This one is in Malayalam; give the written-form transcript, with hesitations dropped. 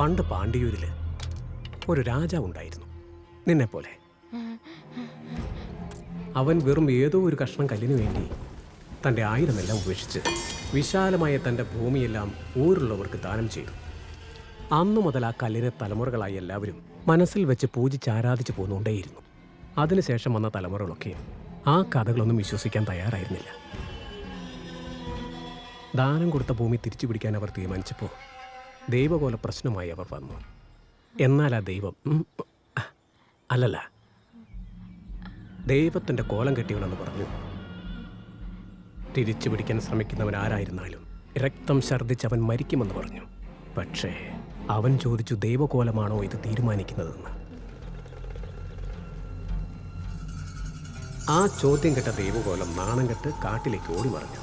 പണ്ട് പാണ്ഡ്യൂരില് ഒരു രാജാവുണ്ടായിരുന്നു, നിന്നെപ്പോലെ. അവൻ വെറും ഏതോ ഒരു കഷ്ണം കല്ലിനു വേണ്ടി തൻ്റെ ആയുധമെല്ലാം ഉപേക്ഷിച്ച് വിശാലമായ തൻ്റെ ഭൂമിയെല്ലാം ഊരുള്ളവർക്ക് ദാനം ചെയ്തു. അന്നു മുതൽ ആ കല്ലിനെ തലമുറകളായി എല്ലാവരും മനസ്സിൽ വെച്ച് പൂജിച്ചാരാധിച്ചു പോന്നുകൊണ്ടേയിരുന്നു. അതിനുശേഷം വന്ന തലമുറകളൊക്കെ ആ കഥകളൊന്നും വിശ്വസിക്കാൻ തയ്യാറായിരുന്നില്ല. ദാനം കൊടുത്ത ഭൂമി തിരിച്ചു പിടിക്കാൻ അവർ തീരുമാനിച്ചപ്പോൾ ദൈവകോല പ്രശ്നമായി അവർ വന്നു. എന്നാൽ ആ ദൈവം അല്ലല്ല, ദൈവത്തിൻ്റെ കോലം കെട്ടിയവനെന്ന് പറഞ്ഞു. തിരിച്ചു പിടിക്കാൻ ശ്രമിക്കുന്നവൻ ആരായിരുന്നാലും രക്തം ഛർദ്ദിച്ചവൻ മരിക്കുമെന്ന് പറഞ്ഞു. പക്ഷേ അവൻ ചോദിച്ചു, ദൈവകോലമാണോ ഇത് തീരുമാനിക്കുന്നതെന്ന്. ആ ചോദ്യം കേട്ട ദൈവകോലം നാണം കെട്ട് കാട്ടിലേക്ക് ഓടി മറിഞ്ഞു.